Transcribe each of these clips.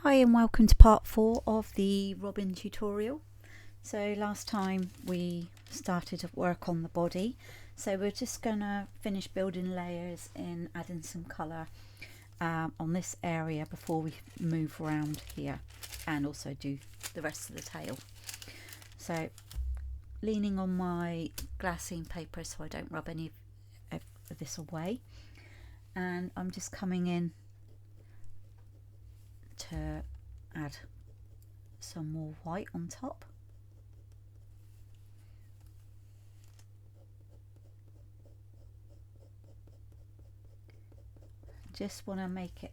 Hi and welcome to part 4 of the Robin tutorial. So last time we started to work on the body, so we're just gonna finish building layers in adding some colour on this area before we move around here and also do the rest of the tail. So leaning on my glassine paper so I don't rub any of this away, and I'm just coming in to add some more white on top. Just want to make it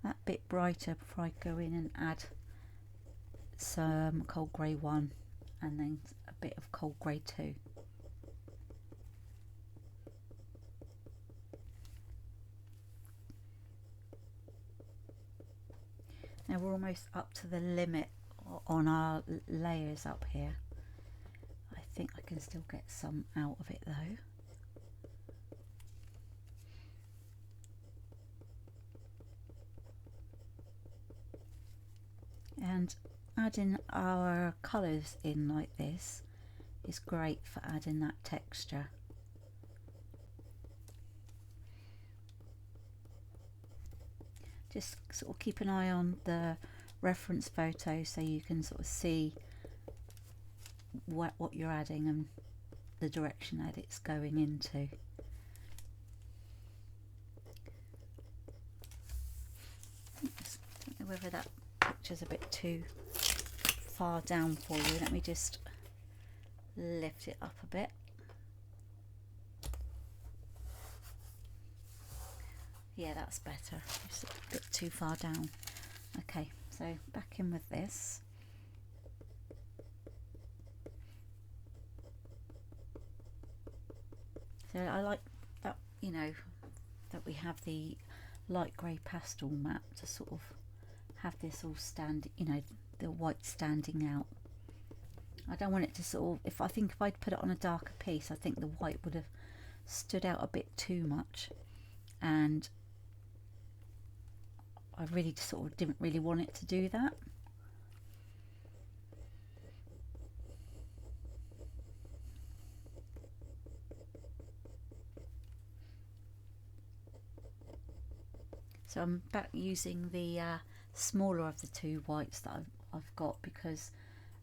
that bit brighter before I go in and add some cold grey 1 and then a bit of cold grey 2. Now we're almost up to the limit on our layers up here. I think I can still get some out of it though. And adding our colours in like this is great for adding that texture. Just sort of keep an eye on the reference photo so you can sort of see what you're adding and the direction that it's going into. I don't know whether that picture's a bit too far down for you. Let me just lift it up a bit. Yeah, that's better. It's a bit too far down. Okay, so back in with this. So I like that, you know, that we have the light grey pastel map to sort of have this all stand, you know, the white standing out. I don't want it to sort of, if I'd put it on a darker piece, I think the white would have stood out a bit too much, and I really sort of didn't really want it to do that. So I'm back using the smaller of the two whites that I've got, because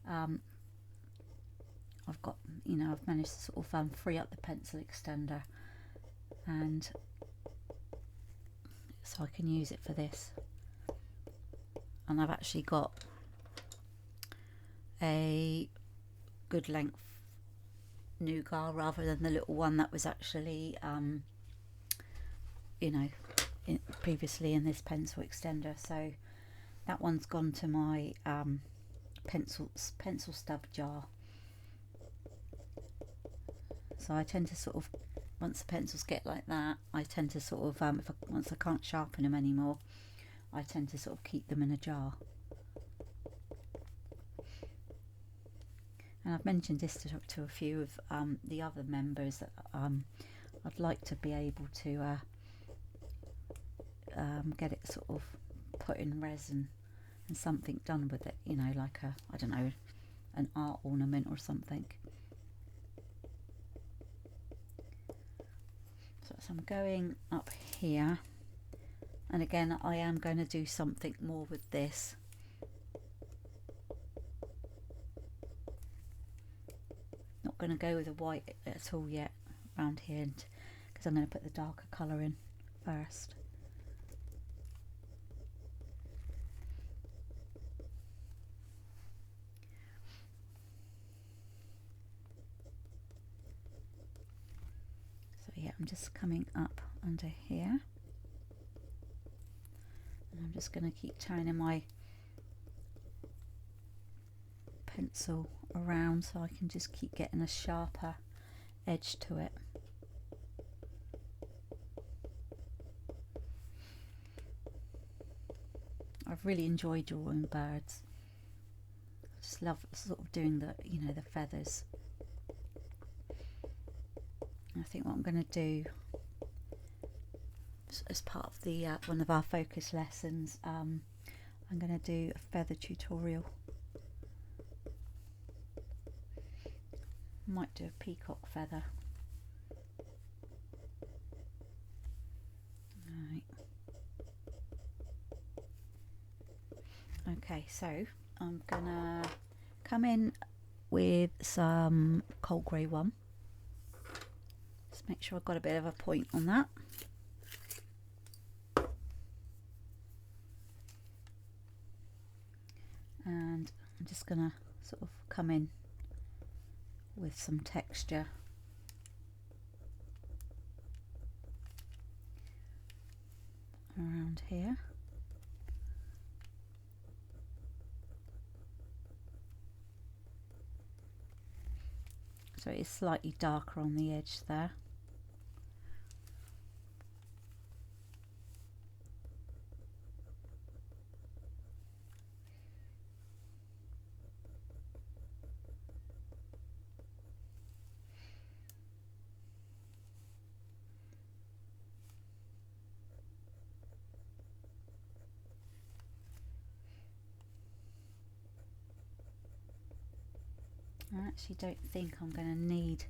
I've got, you know, I've managed to sort of free up the pencil extender, and so I can use it for this. And I've actually got a good length Nougat rather than the little one that was actually you know, previously in this pencil extender. So that one's gone to my pencil stub jar. So I tend to sort of, once the pencils get like that, I tend to sort of once I can't sharpen them anymore, I tend to sort of keep them in a jar. And I've mentioned this to a few of the other members that I'd like to be able to get it sort of put in resin and something done with it, you know, like a, I don't know, an art ornament or something. So I'm going up here, and again I am going to do something more with this. Not going to go with the white at all yet around here, because I'm going to put the darker colour in first. So yeah, I'm just coming up under here, and I'm just going to keep turning my pencil around so I can just keep getting a sharper edge to it. I've really enjoyed drawing birds. I just love sort of doing the, you know, the feathers. I think what I'm going to do as part of the one of our focus lessons, I'm I'm going to do a feather tutorial. Might do a peacock feather. Right. Okay, so I'm gonna come in with some cold grey one. Just make sure I've got a bit of a point on that. And I'm just gonna sort of come in with some texture around here. So it's slightly darker on the edge there. I actually don't think I'm going to need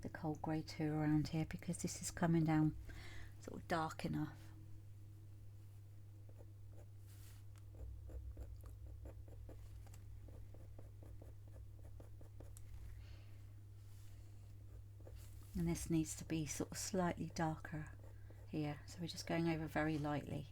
the cold grey 2 around here because this is coming down sort of dark enough. And this needs to be sort of slightly darker here, so we're just going over very lightly.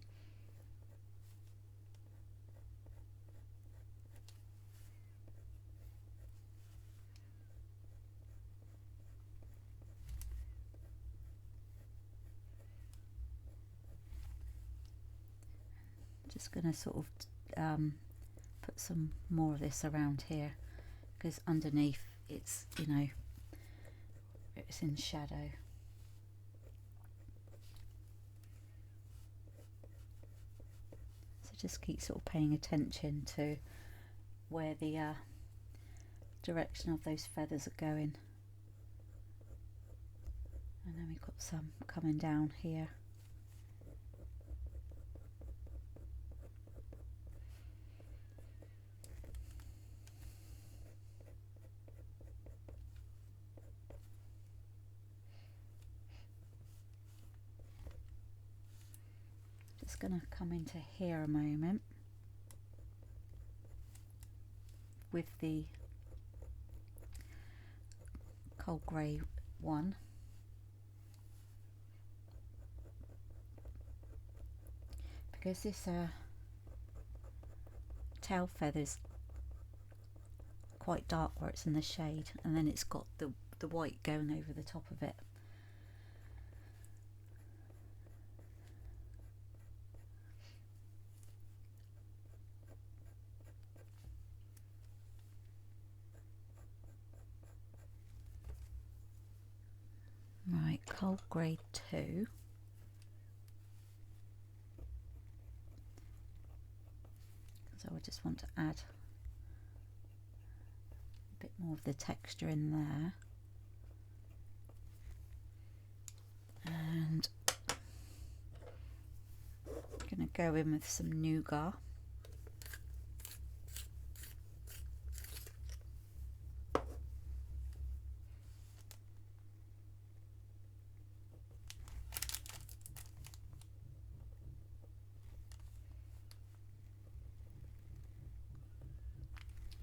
Just going to sort of put some more of this around here because underneath it's, you know, it's in shadow. So just keep sort of paying attention to where the direction of those feathers are going. And then we've got some coming down here. Just going to come into here a moment with the cold grey 1. Because this tail feather's quite dark where it's in the shade, and then it's got the white going over the top of it. Right, cold grey 2. So I just want to add a bit more of the texture in there. And I'm going to go in with some nougat.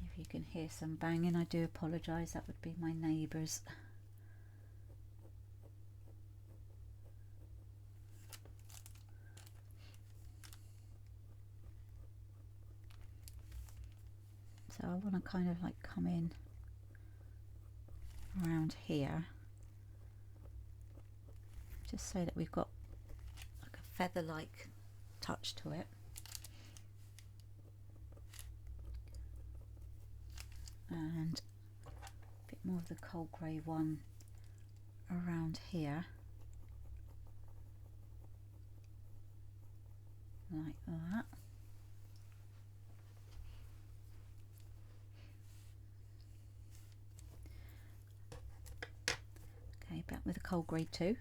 If you can hear some banging, I do apologise, that would be my neighbours. So I want to kind of like come in around here, just so that we've got like a feather-like touch to it. And a bit more of the cold grey 1 around here, like that. Okay, back with the cold grey 2.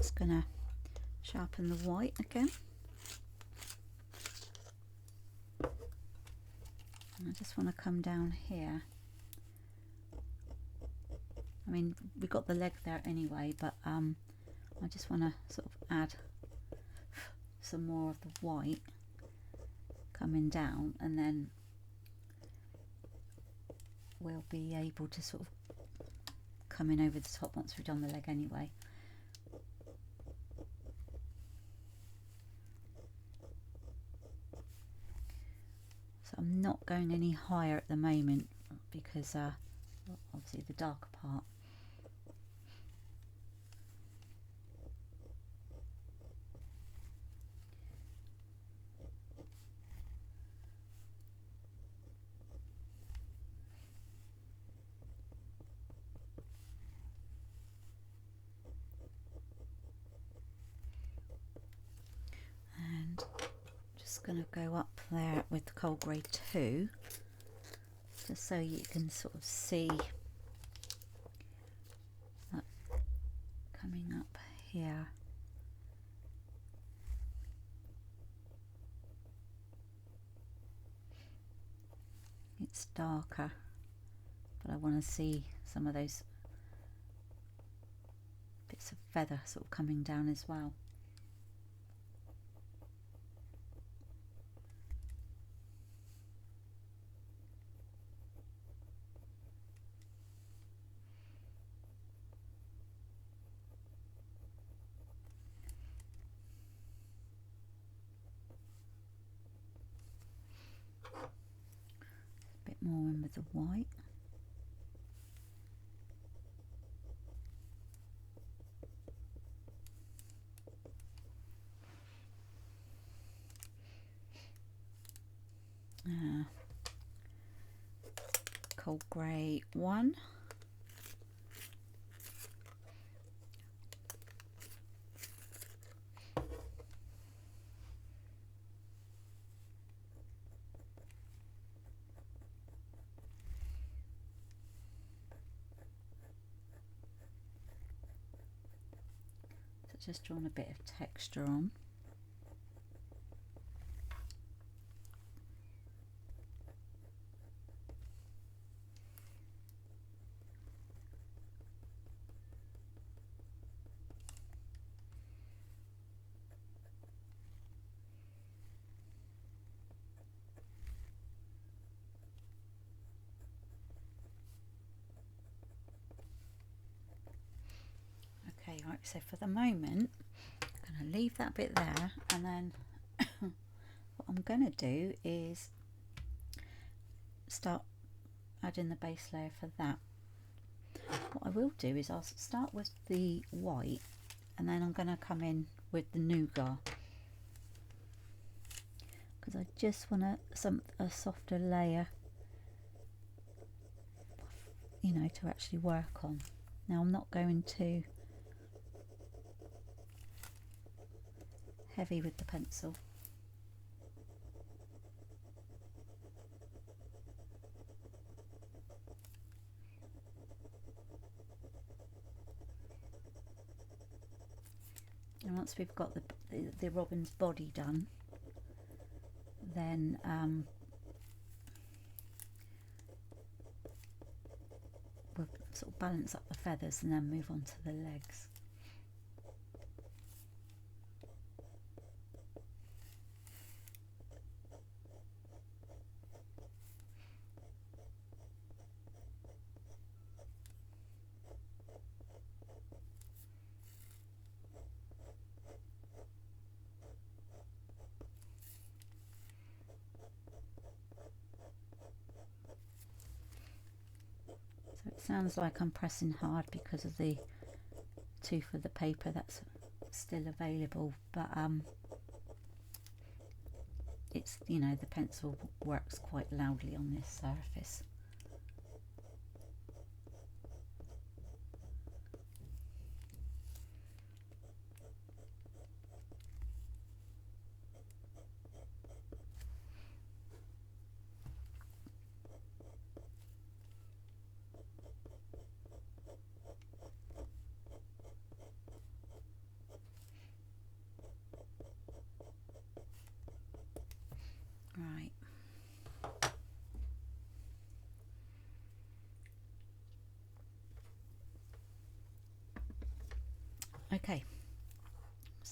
just gonna sharpen the white again. And I just want to come down here. I mean, we got the leg there anyway, but I just want to sort of add some more of the white coming down, and then we'll be able to sort of come in over the top once we've done the leg anyway. So I'm not going any higher at the moment because obviously the darker part. And just going to go up there with the Cold Grey 2, just so you can sort of see that coming up here. It's darker, but I want to see some of those bits of feather sort of coming down as well. A bit more in with the white. Cold Grey 1. So just drawn a bit of texture on. Okay, right, so for the moment I'm going to leave that bit there, and then what I'm going to do is start adding the base layer for that. What I will do is I'll start with the white, and then I'm going to come in with the nougat, because I just want a softer layer, you know, to actually work on. Now I'm not going to heavy with the pencil. And once we've got the robin's body done, then we'll sort of balance up the feathers and then move on to the legs. So it sounds like I'm pressing hard because of the tooth of the paper that's still available, but it's, you know, the pencil works quite loudly on this surface.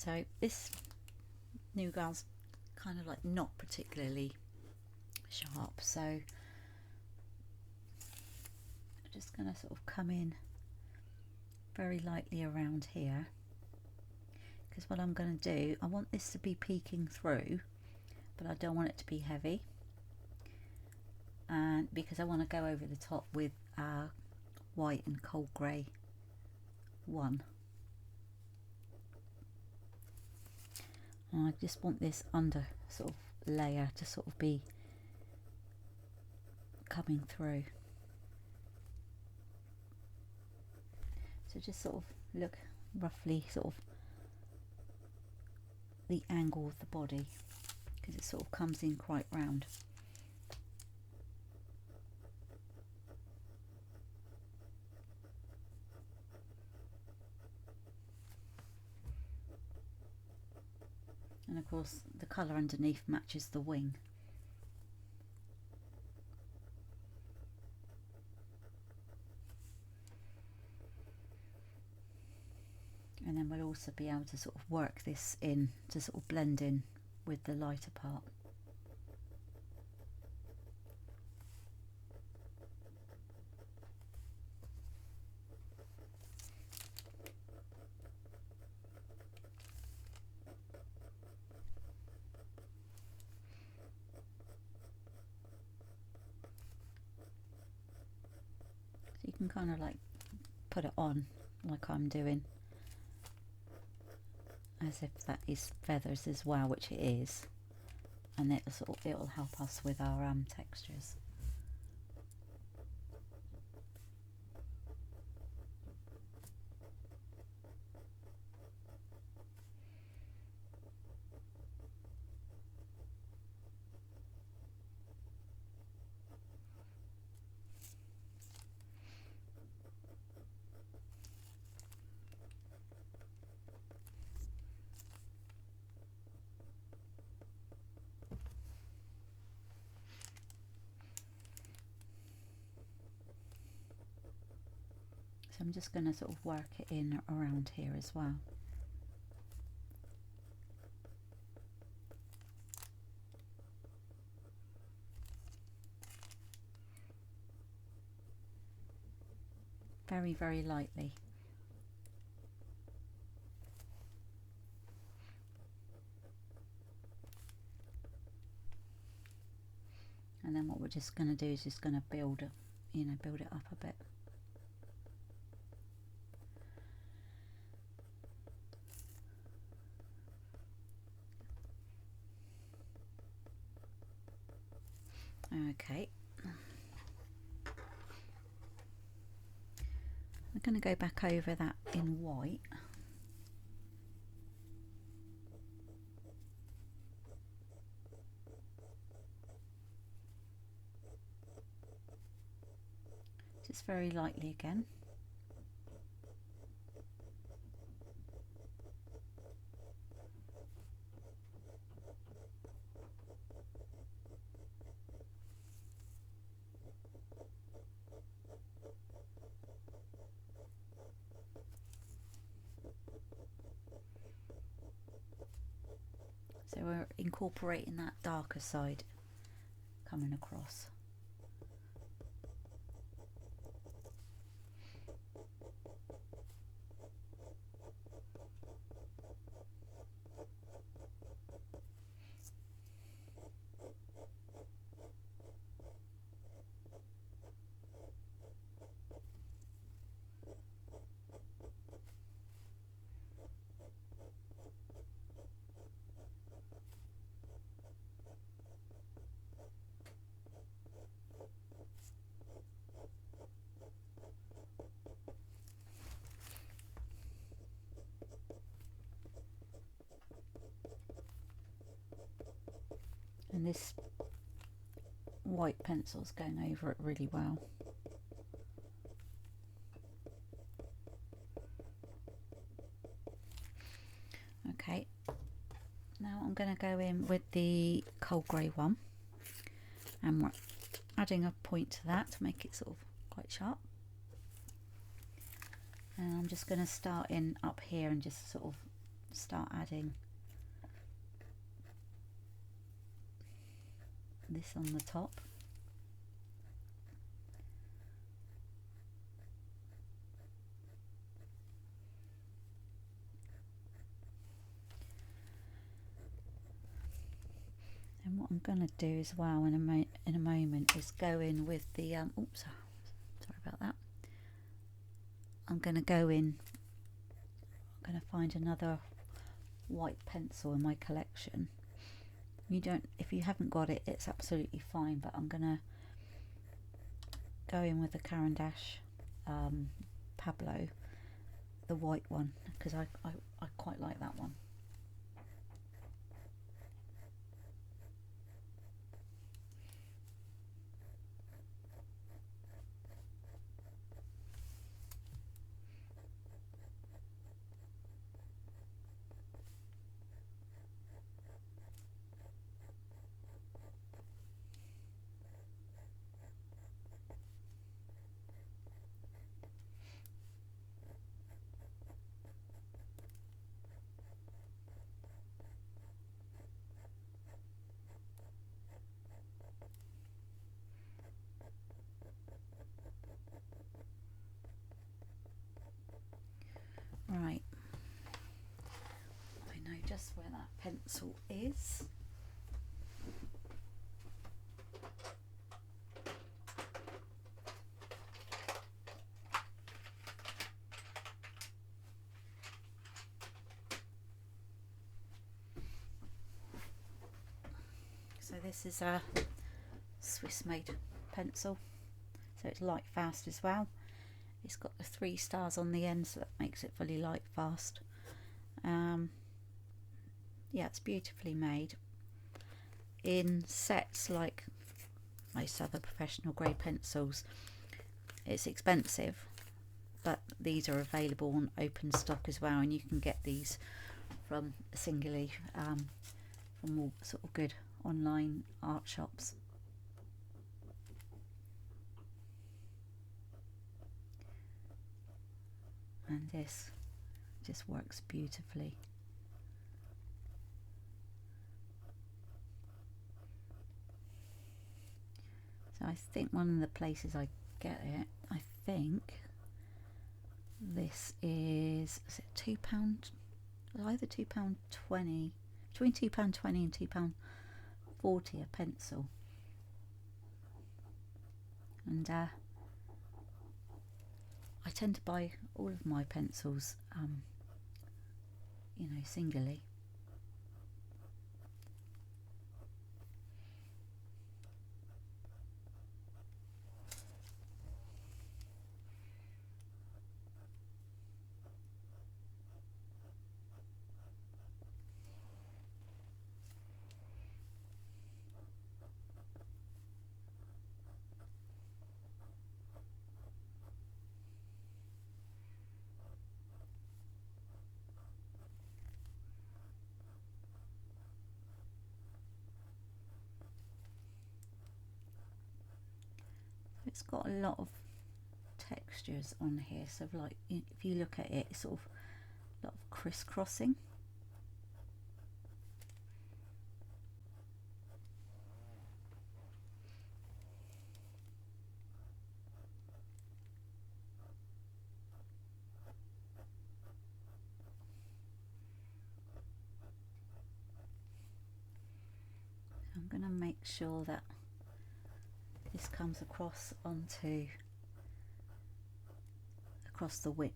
So this nougat's kind of like not particularly sharp, so I'm just going to sort of come in very lightly around here, because what I'm going to do, I want this to be peeking through, but I don't want it to be heavy, and because I want to go over the top with white and cold grey one. And I just want this under sort of layer to sort of be coming through. So just sort of look roughly sort of the angle of the body, because it sort of comes in quite round. And of course the colour underneath matches the wing. And then we'll also be able to sort of work this in to sort of blend in with the lighter part. So you can kind of like put it on like I'm doing, as if that is feathers as well, which it is, and it'll help us with our textures. So I'm just going to sort of work it in around here as well. Very, very lightly. And then what we're just going to do is just going to build it, build it up a bit. Okay. I'm going to go back over that in white. Just very lightly again. So we're incorporating that darker side coming across. And this white pencil's going over it really well. Okay, now I'm going to go in with the cold grey one, and we're adding a point to that to make it sort of quite sharp. And I'm just going to start in up here and just sort of start adding this on the top. And what I'm going to do as well in a moment is go in with the oops, sorry about that. I'm going to go in. I'm going to find another white pencil in my collection. You don't, if you haven't got it, it's absolutely fine. But I'm going to go in with the Caran d'Ache Pablo, the white one, because I quite like that one. Right, I know just where that pencil is. So this is a Swiss made pencil, so it's light fast as well. It's got the 3 stars on the end, so that makes it fully light fast. Yeah, it's beautifully made in sets like most other professional grade pencils. It's expensive, but these are available on open stock as well, and you can get these from singly from all sort of good online art shops. And this just works beautifully. So I think one of the places I get it, I think this is it £2? Either £2.20, between £2.20 and £2.40 a pencil. And I tend to buy all of my pencils, you know, singly. It's got a lot of textures on here, so like if you look at it, it's sort of a lot of crisscrossing. I'm going to make sure that this comes across onto across the wing.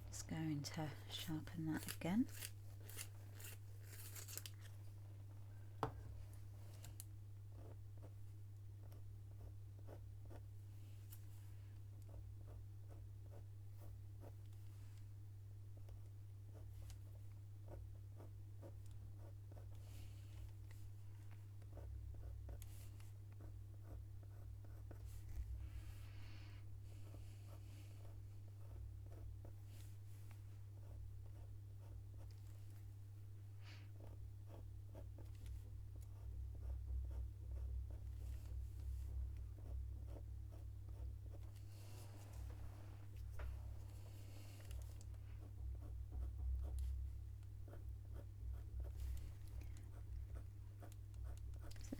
Just going to sharpen that again.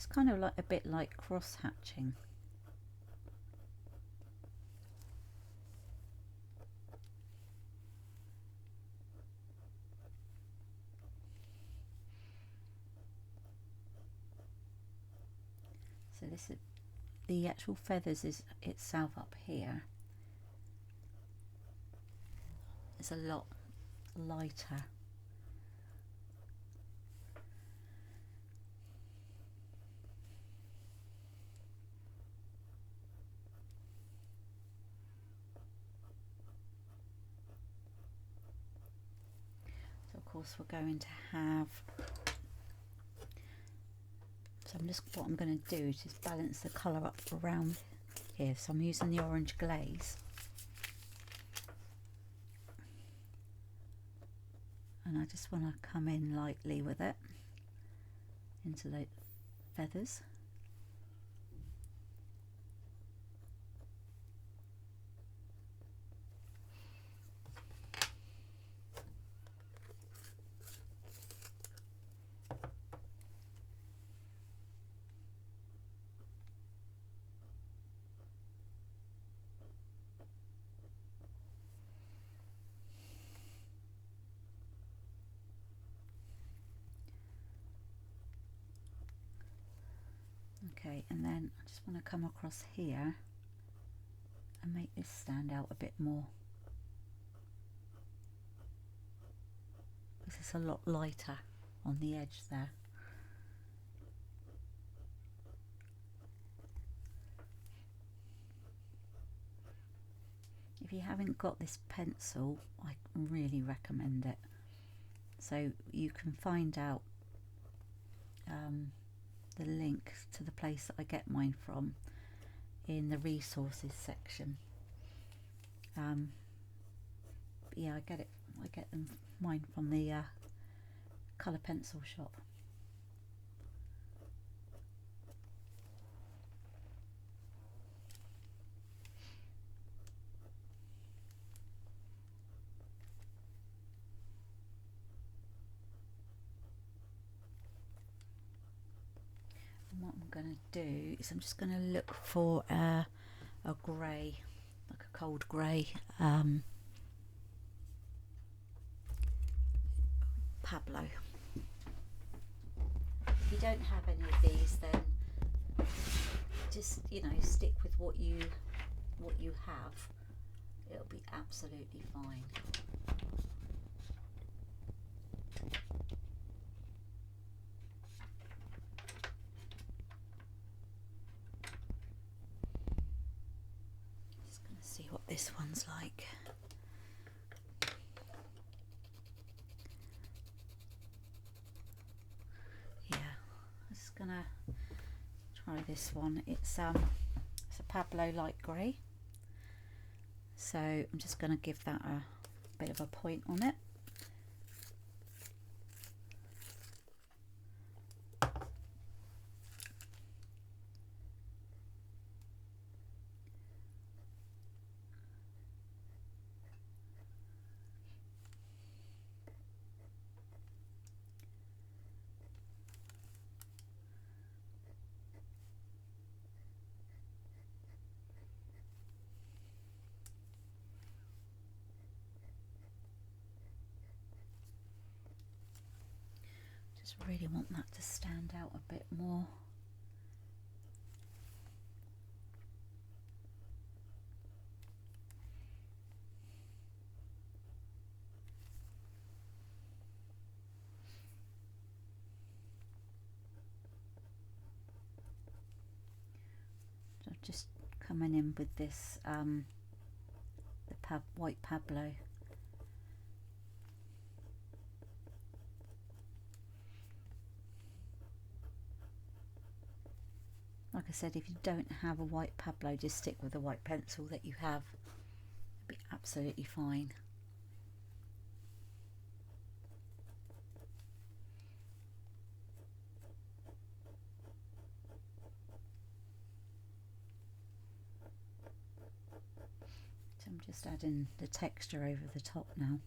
It's kind of like a bit like cross hatching. So this is the actual feathers is itself up here. It's a lot lighter. So of course we're going to have, so what I'm going to do is just balance the colour up around here. So I'm using the orange glaze. And I just want to come in lightly with it into the feathers. Okay, and then I just want to come across here and make this stand out a bit more, because it's a lot lighter on the edge there. If you haven't got this pencil, I really recommend it. So you can find out the link to the place that I get mine from in the resources section. Yeah, I get mine from the colour pencil shop. What I'm going to do is I'm just going to look for a grey, like a cold grey Pablo. If you don't have any of these, then just, you know, stick with what you have. It'll be absolutely fine. See what this one's like. Yeah, I'm just gonna try this one. It's a Pablo light grey, so I'm just gonna give that a bit of a point on it. Just really want that to stand out a bit more. So just coming in with this the white Pablo. Like I said, if you don't have a white Pablo, just stick with the white pencil that you have. It'll be absolutely fine. So I'm just adding the texture over the top now.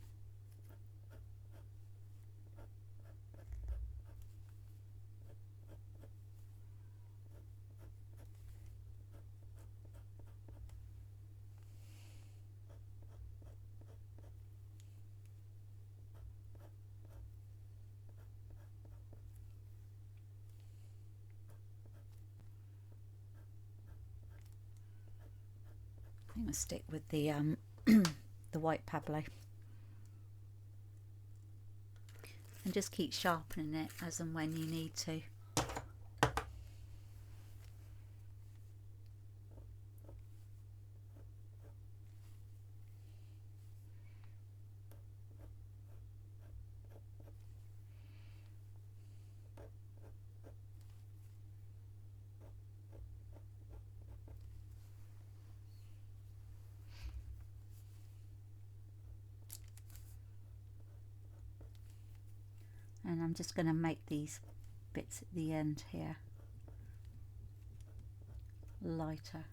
think I'll stick with the the white Pablo, and just keep sharpening it as and when you need to. And I'm just going to make these bits at the end here lighter.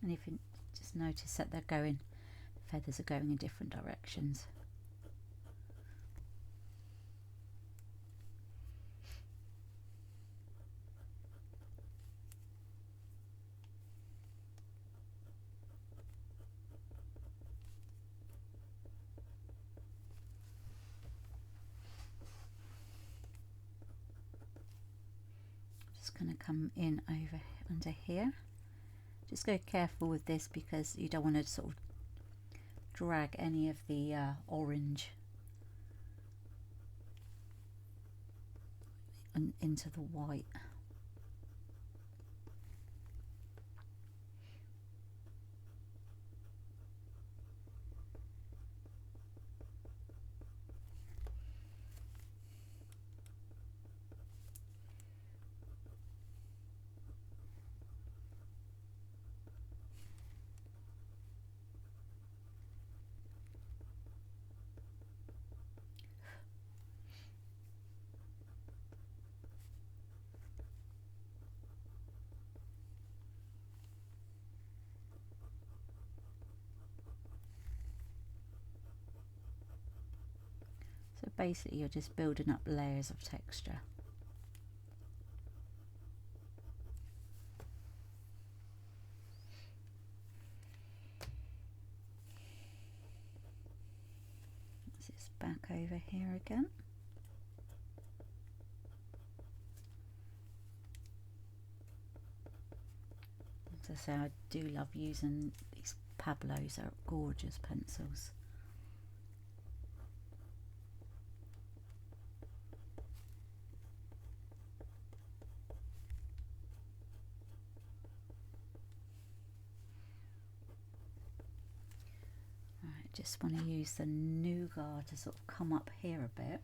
And if you just notice that the feathers are going in different directions. Going to come in over under here. Just go careful with this because you don't want to sort of drag any of the orange into the white. So basically you're just building up layers of texture. This is back over here again. As I say, I do love using these Pablos, they're gorgeous pencils. Just want to use the Nougat to sort of come up here a bit.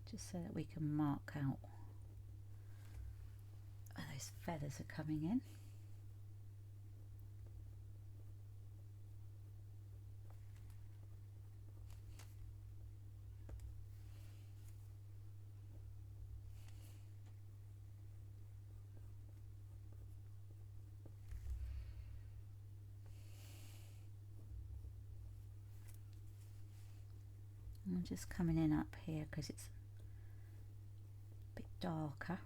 Just so that we can mark out where those feathers are coming in. I'm just coming in up here because it's a bit darker.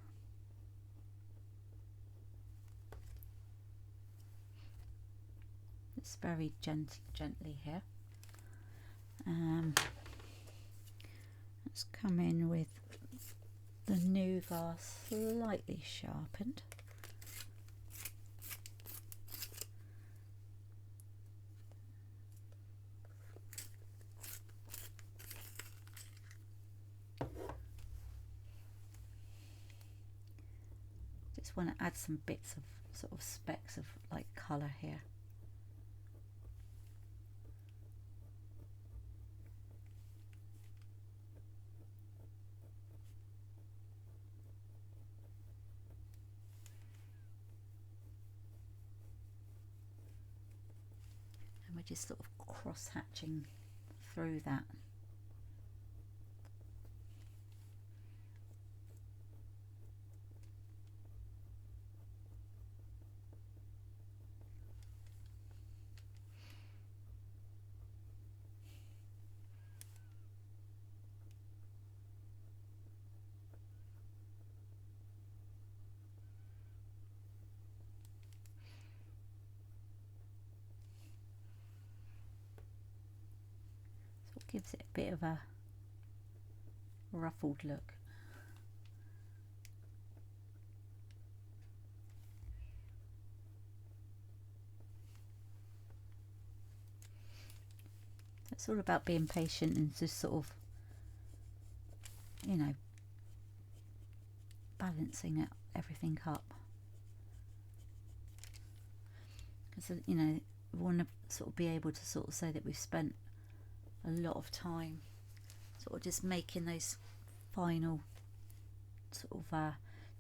It's very gently here. Let's come in with the Nougat slightly sharpened. Just want to add some bits of sort of specks of like colour here. And we're just sort of cross hatching through that. Gives it a bit of a ruffled look. It's all about being patient and just sort of, you know, balancing everything up. Because, you know, we want to sort of be able to sort of say that we've spent a lot of time sort of just making those final sort of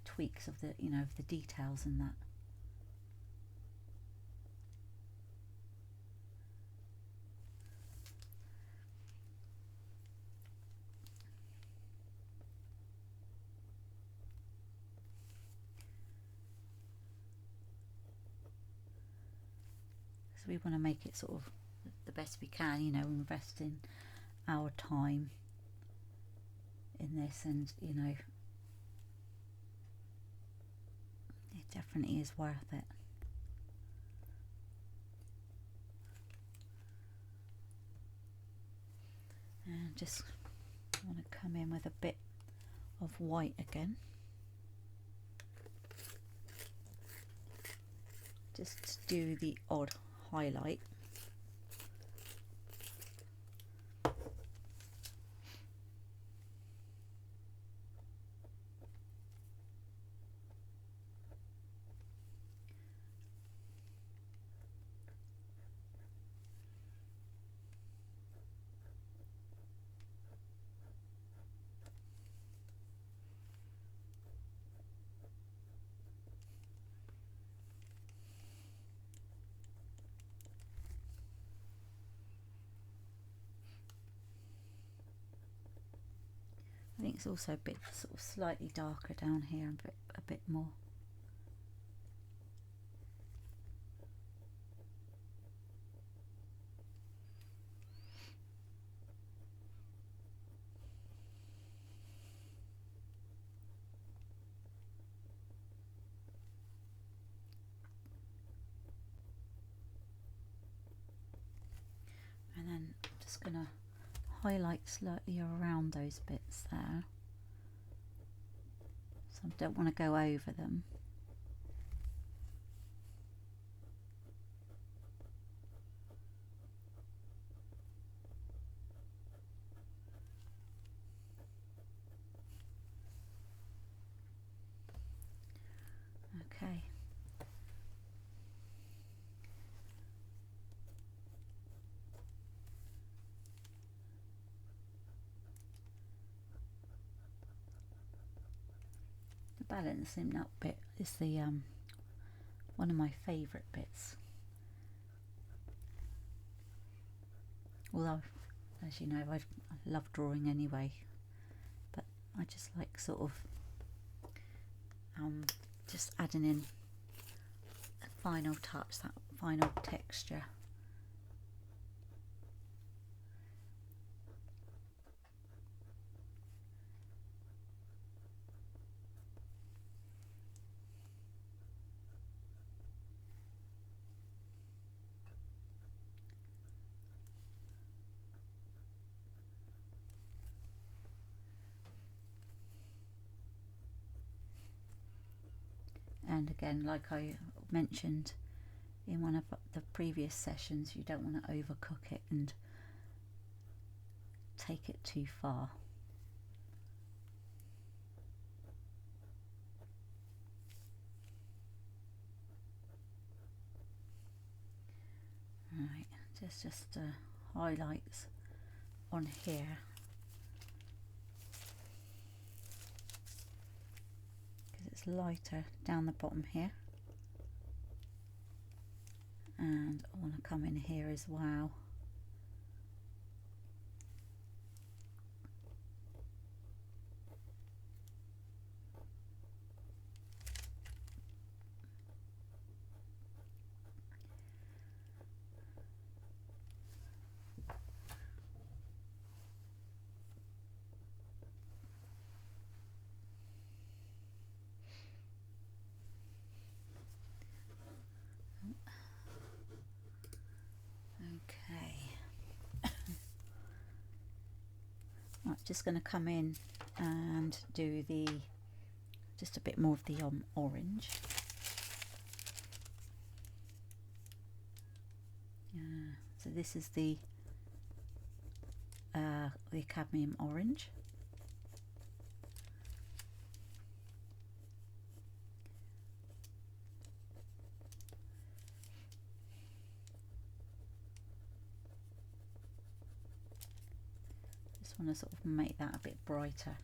tweaks of the, you know, of the details and that. So we want to make it sort of the best we can, you know, investing our time in this, and you know, it definitely is worth it. And just want to come in with a bit of white again, just to do the odd highlight. I think it's also a bit sort of slightly darker down here, and a bit more. And then I'm just going to highlight slightly around those bits there, so I don't want to go over them. Okay. The balancing up bit is the one of my favourite bits. Although, as you know, I love drawing anyway, but I just like sort of just adding in a final touch, that final texture. And again, like I mentioned in one of the previous sessions, you don't want to overcook it and take it too far. Right, just highlights on here. It's lighter down the bottom here, and I want to come in here as well. Okay. just going to come in and do just a bit more of the orange. So this is the cadmium orange. Just want to sort of make that a bit brighter.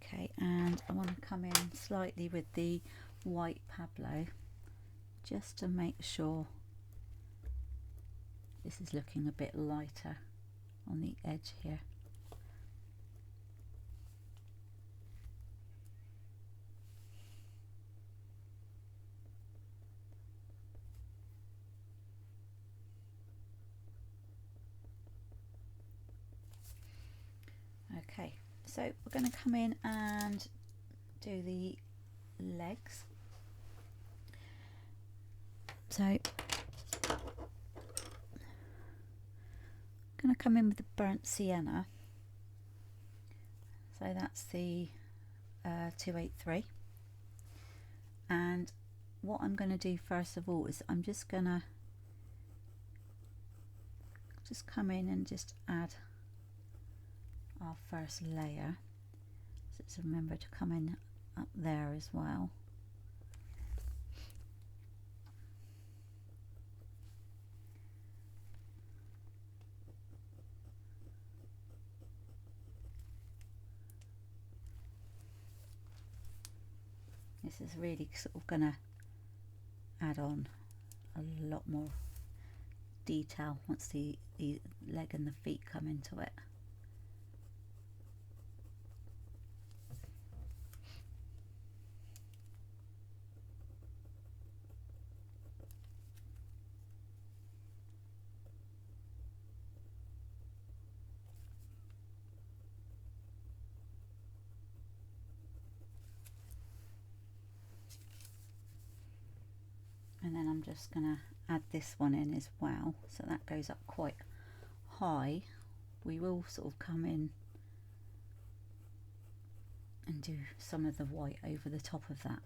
Okay, and I want to come in slightly with the white Pablo just to make sure this is looking a bit lighter on the edge here. Okay, so we're going to come in and do the legs. So I'm going to come in with the burnt sienna. So that's the 283. And what I'm going to do first of all is I'm just going to come in and just add our first layer. So just remember to come in up there as well. This is really sort of going to add on a lot more detail once the leg and the feet come into it. And then I'm just going to add this one in as well, so that goes up quite high. We will sort of come in and do some of the white over the top of that.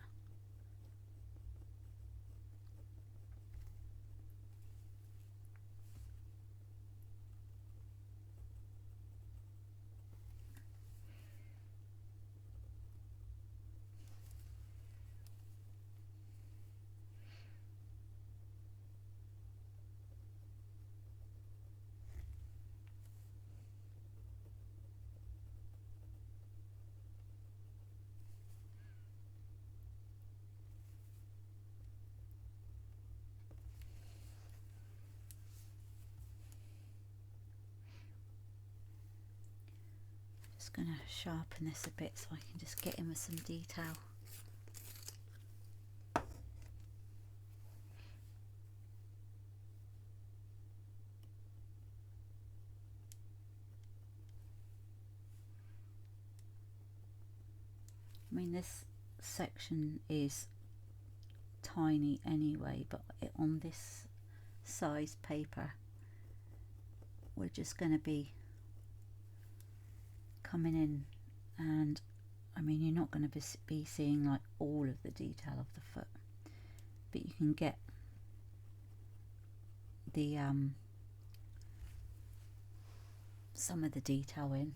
Just going to sharpen this a bit so I can just get in with some detail. I mean, this section is tiny anyway, but on this size paper we're just going to be coming in, and I mean, you're not going to be seeing like all of the detail of the foot, but you can get the some of the detail in.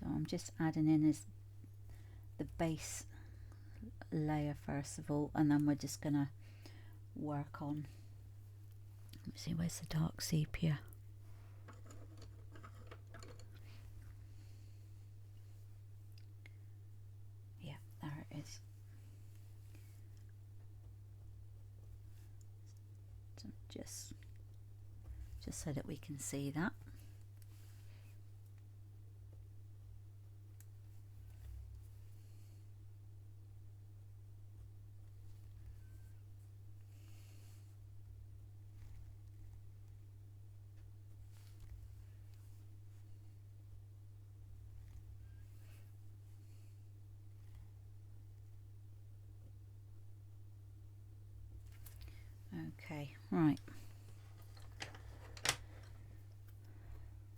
So I'm just adding in as the base layer first of all, and then we're just gonna work on, let's see, where's the dark sepia? just so that we can see that. Okay, right.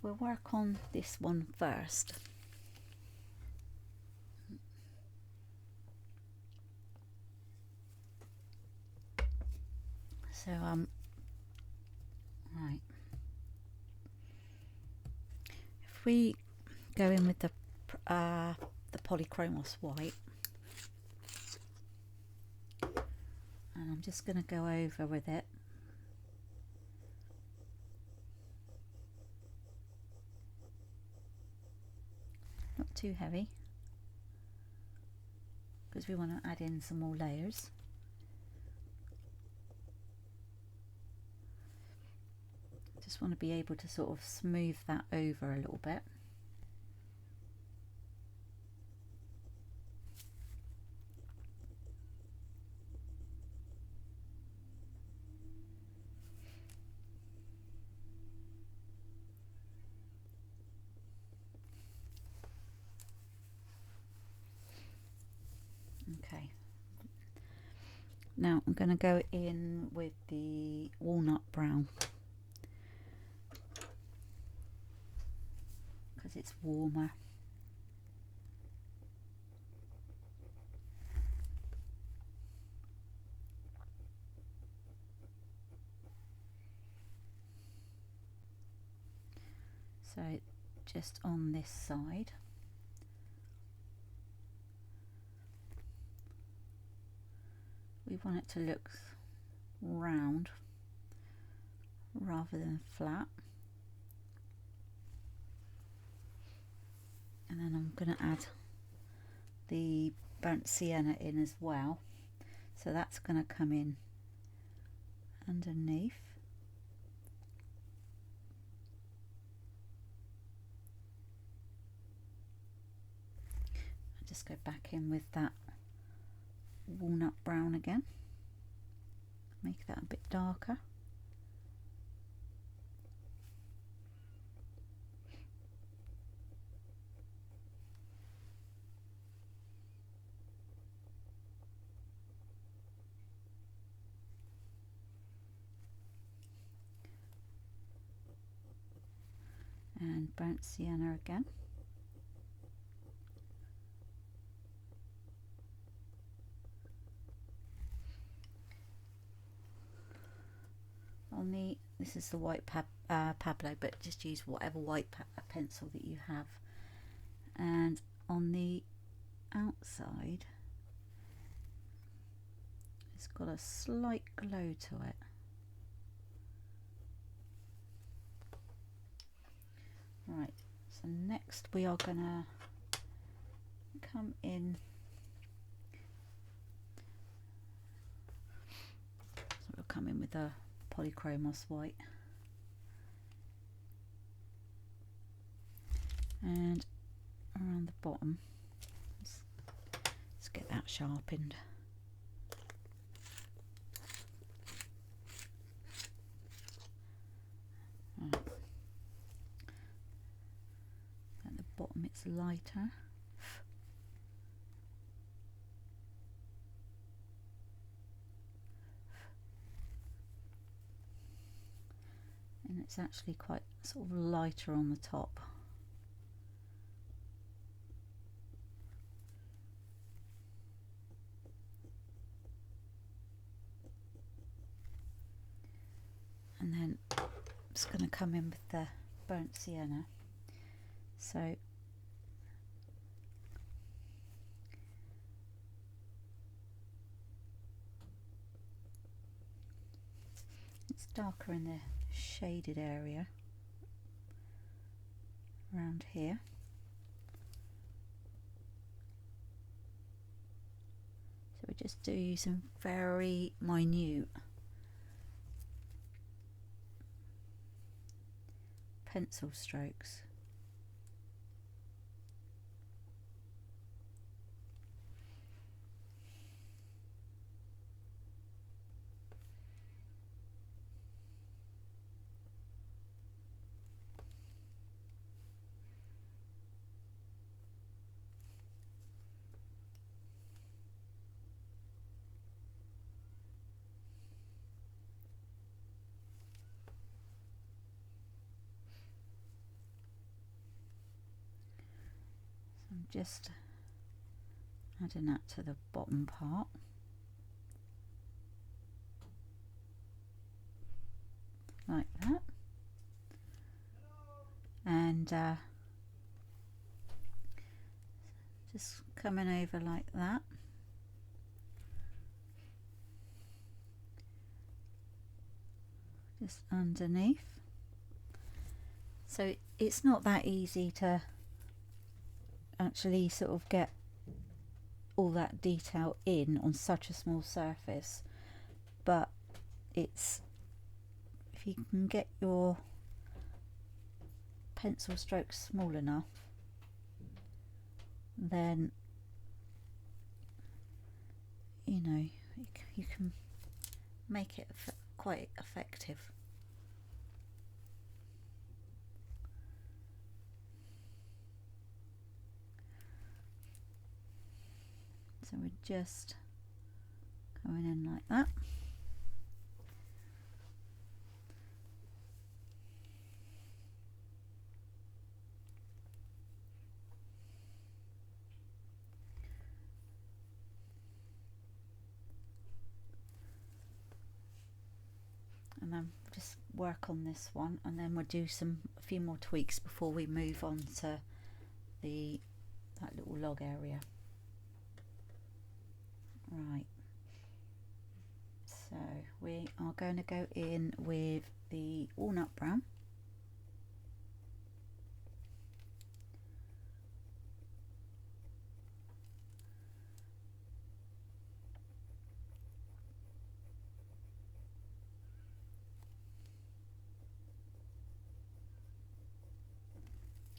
We'll work on this one first. So right. If we go in with the Polychromos white, and I'm just going to go over with it. Not too heavy, because we want to add in some more layers. Just want to be able to sort of smooth that over a little bit. Okay. Now I'm going to go in with the walnut brown, because it's warmer. So just on this side. We want it to look round rather than flat. And then I'm going to add the burnt sienna in as well. So that's going to come in underneath. I'll just go back in with that walnut brown again, make that a bit darker. And burnt sienna again. On the, this is the white Pablo, but just use whatever white pencil that you have. And on the outside, it's got a slight glow to it. Right, so next we are gonna come in. So we'll come in with a Polychromos white, and around the bottom, let's get that sharpened. Right. At the bottom it's lighter. And it's actually quite sort of lighter on the top. And then I'm just going to come in with the burnt sienna. So it's darker in the shaded area around here. So we just do some very minute pencil strokes. I'm just adding that to the bottom part. Like that. And just coming over like that. Just underneath. So it's not that easy to actually sort of get all that detail in on such a small surface, but it's, if you can get your pencil strokes small enough, then you know you can make it quite effective. So we're just going in like that. And then just work on this one, and then we'll do a few more tweaks before we move on to that little log area. Right, so we are going to go in with the walnut brown.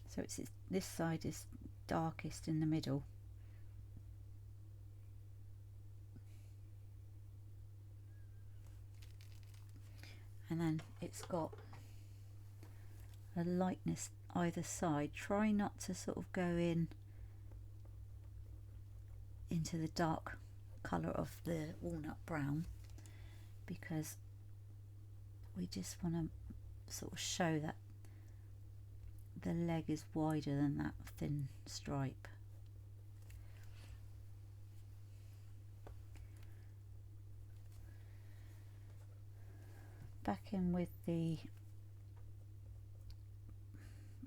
So this side is darkest in the middle. And then it's got a lightness either side. Try not to sort of go into the dark colour of the walnut brown, because we just want to sort of show that the leg is wider than that thin stripe. Back in with the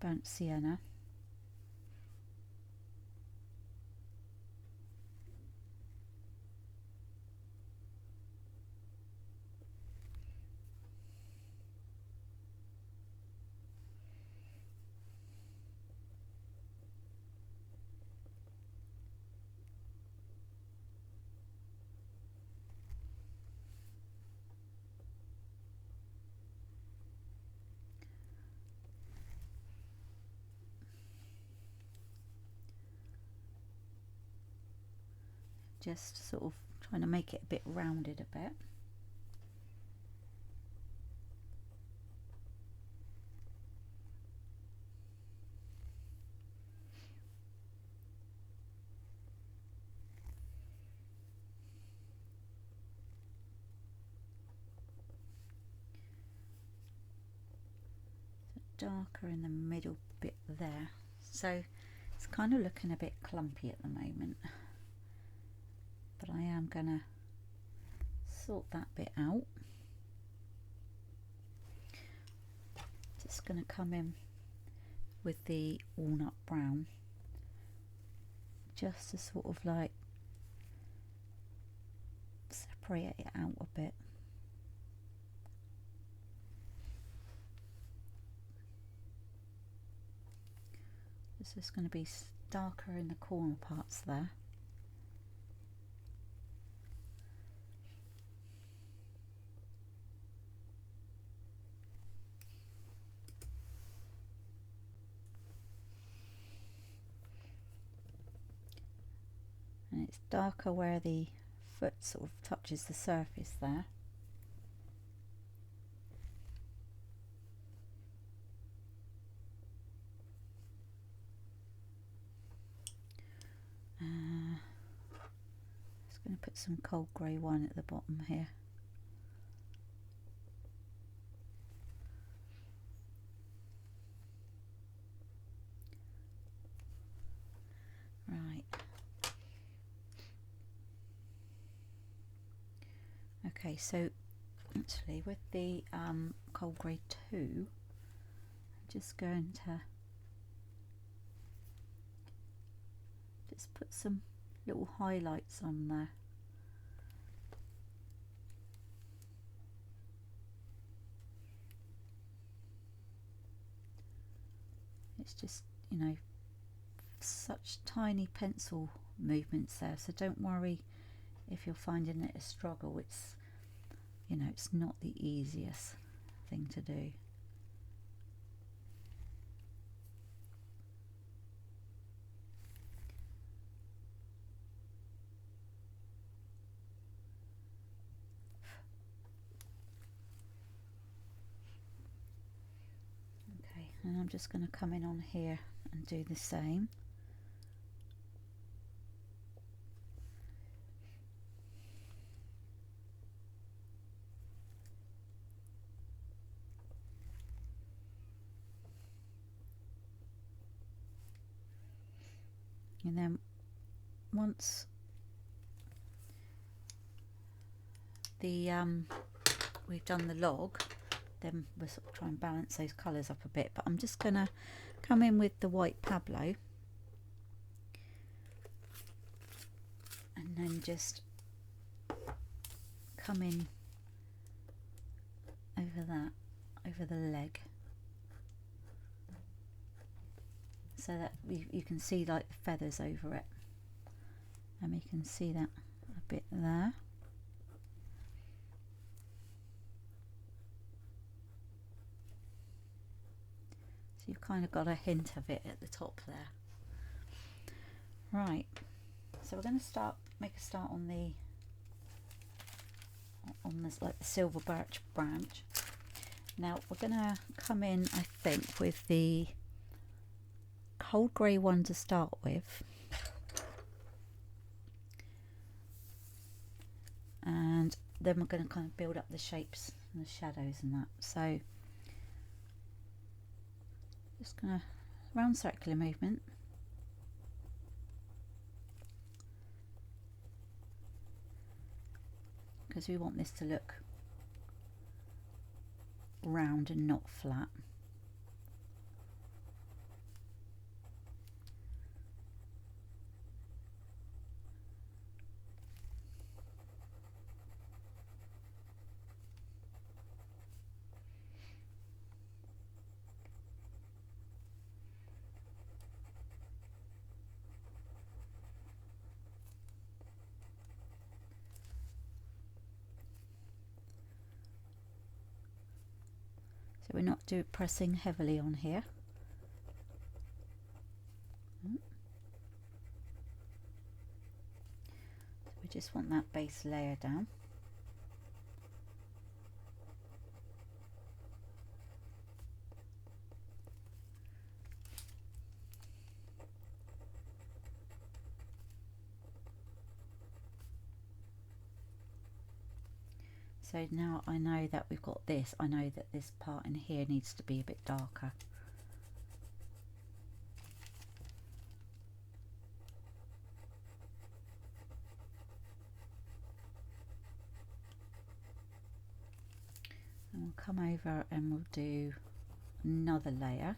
burnt sienna. Just sort of trying to make it a bit rounded a bit. Darker in the middle bit there, so it's kind of looking a bit clumpy at the moment, but I am gonna sort that bit out. Just gonna come in with the walnut brown just to sort of like separate it out a bit. This is going to be darker in the corner parts there. It's darker where the foot sort of touches the surface there. Just going to put some cold grey one at the bottom here. Right. Okay, so actually with the cold grey 2, I'm just going to just put some little highlights on there. It's just, you know, such tiny pencil movements there, so don't worry if you're finding it a struggle. It's, you know, it's not the easiest thing to do. Okay, and I'm just going to come in on here and do the same. And then once the we've done the log, then we'll sort of try and balance those colours up a bit. But I'm just going to come in with the white Pablo and then just come in over that, over the leg, so that you can see like the feathers over it, and we can see that a bit there. So you've kind of got a hint of it at the top there. Right, so we're going to make a start on this like the silver birch branch. Now we're going to come in, I think, with the cold grey one to start with, and then we're going to kind of build up the shapes and the shadows and that. So just going to round circular movement, because we want this to look round and not flat. So we're not pressing heavily on here. So we just want that base layer down. So now I know that we've got this, I know that this part in here needs to be a bit darker. And we'll come over and we'll do another layer.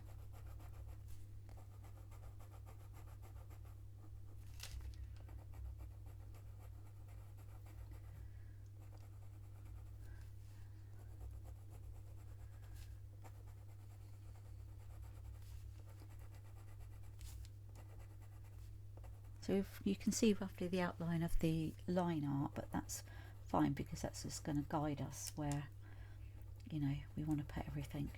So if you can see roughly the outline of the line art, but that's fine because that's just going to guide us where, you know, we want to put everything.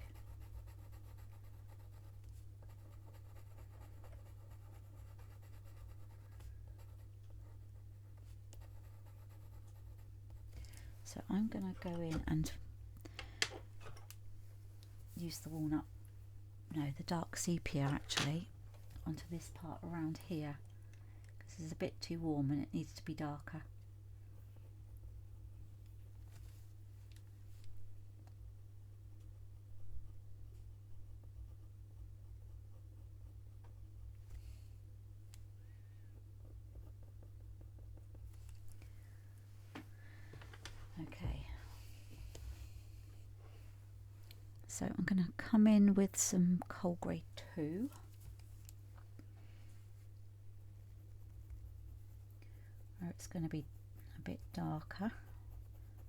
So I'm going to go in and use the walnut, no, the dark sepia actually, onto this part around here, because it's a bit too warm and it needs to be darker. Okay, so I'm going to come in with some Cold Grey 2. Where it's going to be a bit darker.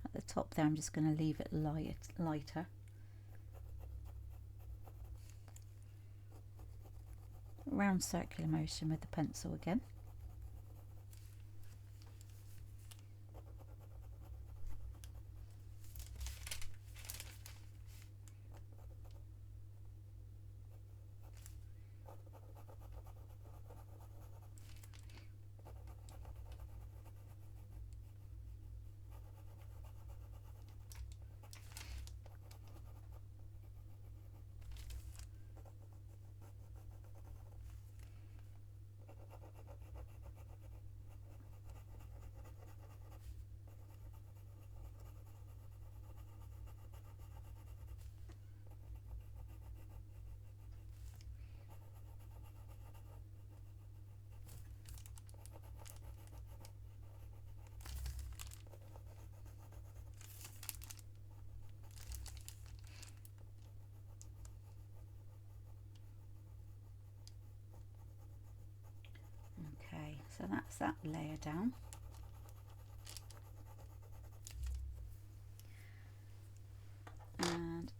At the top there I'm just going to leave it lighter. Round circular motion with the pencil again. Okay, so that's that layer down. And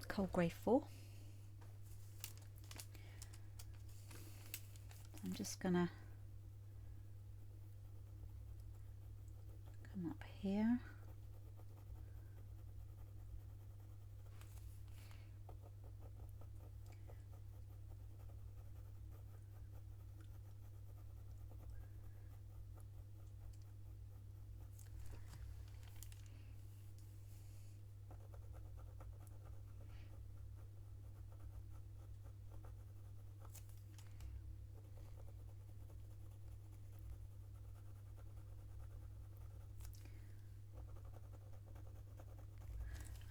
Cold Grey 4. I'm just gonna come up here.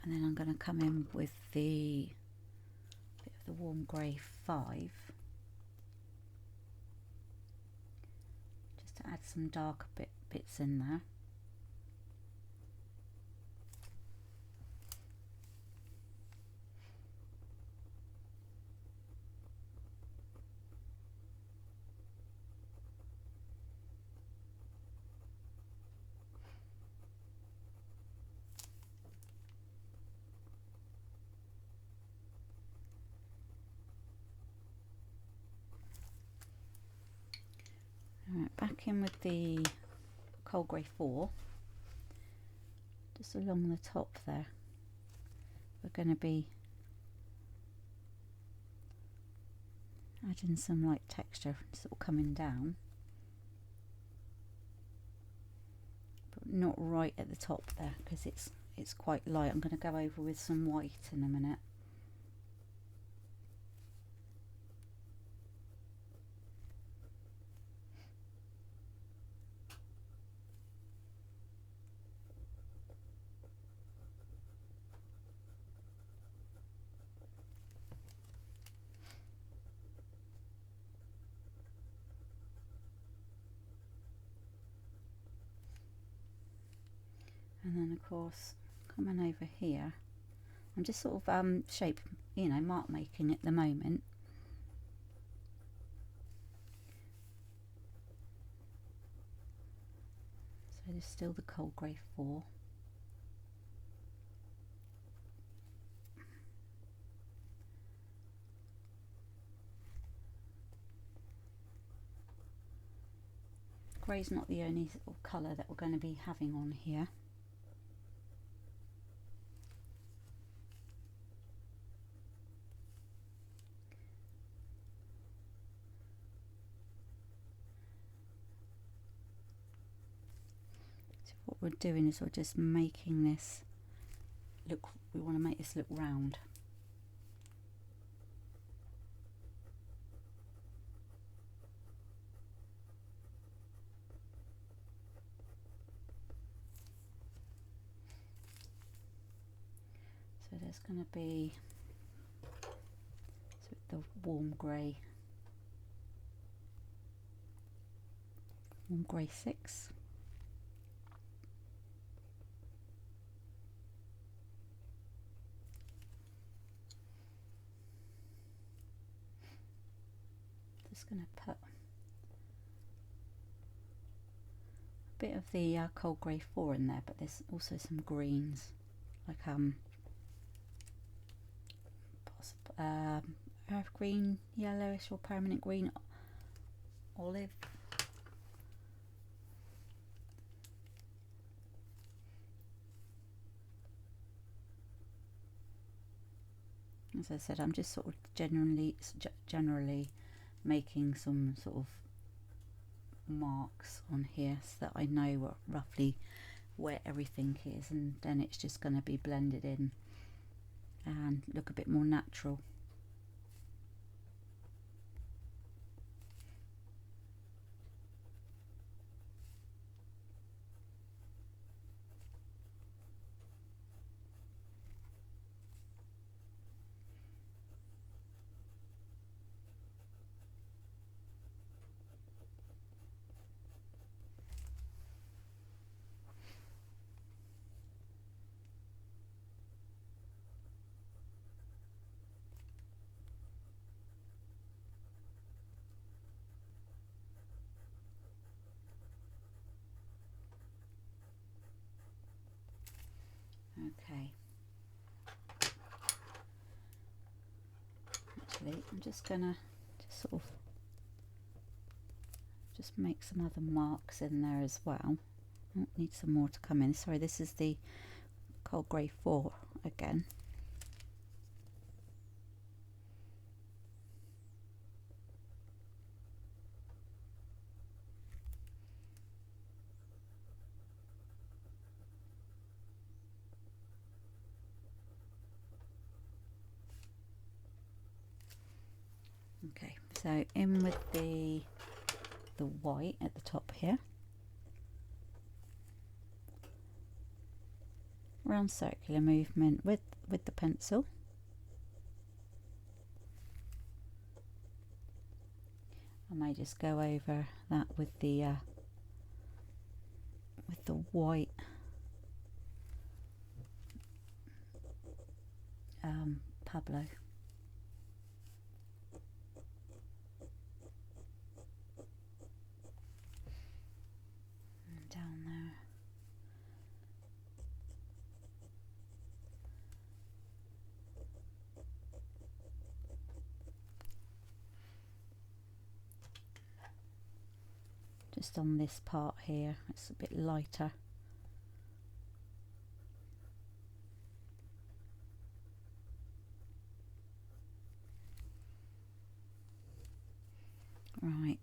And then I'm going to come in with the bit of the warm grey 5, just to add some darker bits in there. Alright, back in with the Cold Grey 4, just along the top there. We're going to be adding some light texture sort of coming down, but not right at the top there because it's quite light. I'm going to go over with some white in a minute. And then of course coming over here, I'm just sort of shape, mark making at the moment. So there's still the Cold Grey 4. Grey's not the only sort of colour that we're going to be having on here. So what we're doing is we're just making this look, we want to make this look round. So there's going to be the warm grey 6. Just going to put a bit of the cold grey 4 in there, but there's also some greens, like earth green, yellowish, or permanent green, olive. As I said, I'm just sort of generally making some sort of marks on here so that I know roughly where everything is, and then it's just going to be blended in and look a bit more natural. Okay, actually I'm just gonna sort of just make some other marks in there as well. I need some more to come in. Sorry, this is the cold grey 4 again. Okay, so in with the white at the top here, round circular movement with the pencil. I may just go over that with the white Pablo. And down there. Just on this part here, it's a bit lighter. Right.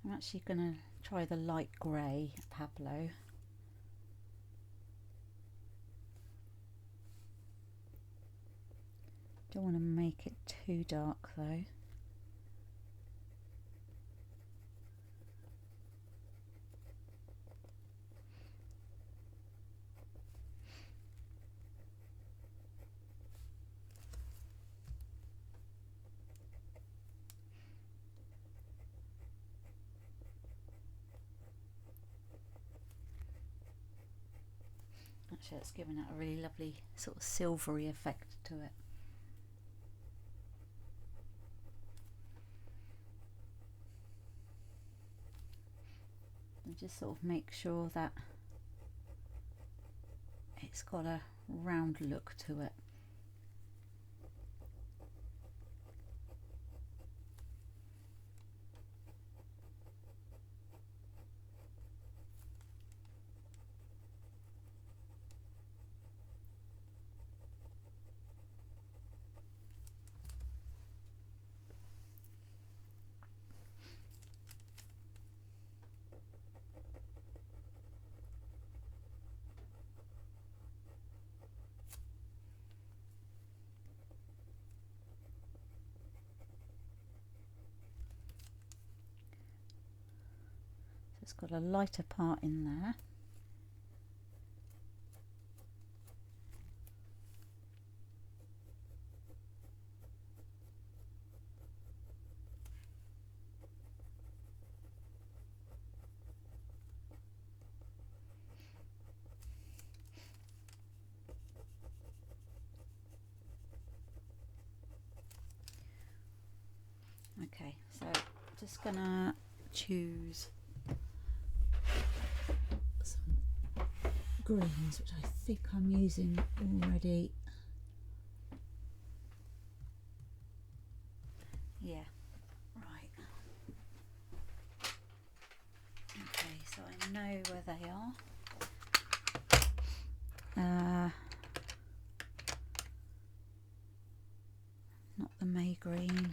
I'm actually going to try the light grey Pablo. Don't want to make it too dark though. Actually, it's giving it a really lovely sort of silvery effect to it. And just sort of make sure that it's got a round look to it. it's got a lighter part in there. Okay, so just gonna choose some greens, which I think I'm using already. Yeah, right. Okay, so I know where they are. Not the May green.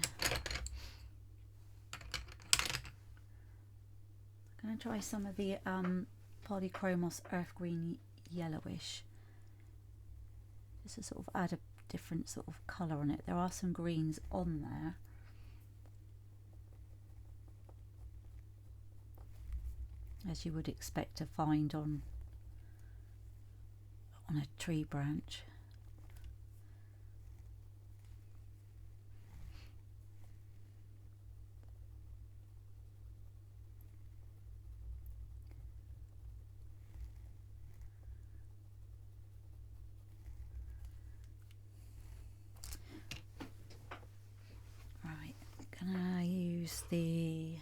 I'm going to try some of the Polychromos Earth Green Yellowish, just to sort of add a different sort of colour on it. There are some greens on there. As you would expect to find on a tree branch. Right, can I use the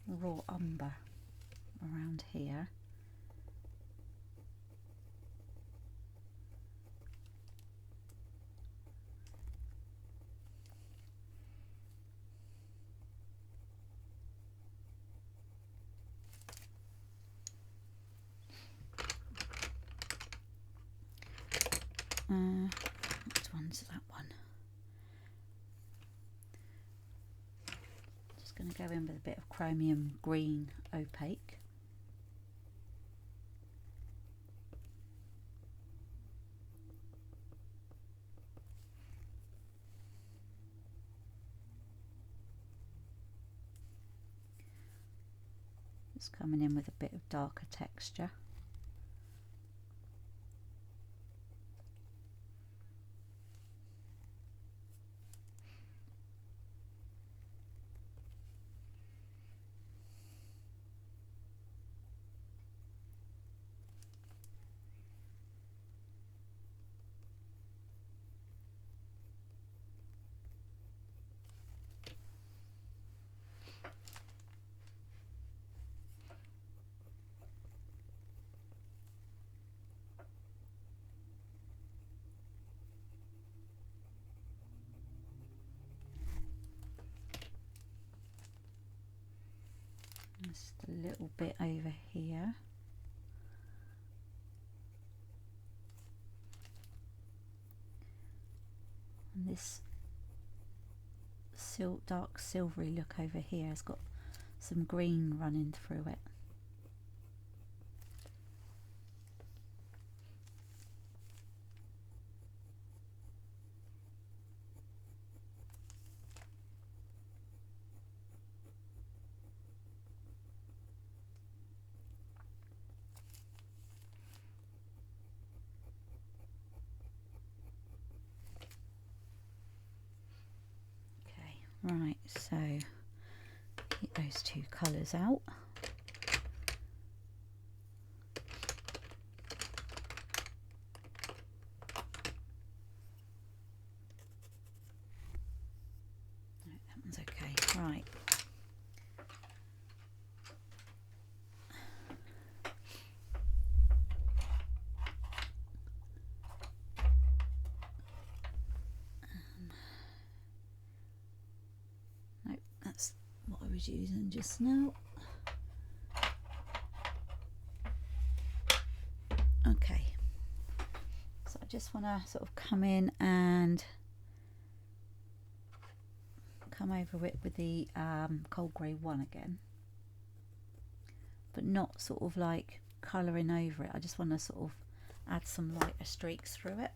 raw umber around here? Which one's that one? Just going to go in with a bit of chromium green opaque. Just coming in with a bit of darker texture. Just a little bit over here. And this dark silvery look over here has got some green running through it. Right, so keep those two colours out. No, that one's okay. Right. Nope, that's what I was using just now. Okay, so I just want to sort of come in and come over it with the cold grey one again, but not sort of like colouring over it. I just want to sort of add some lighter streaks through it.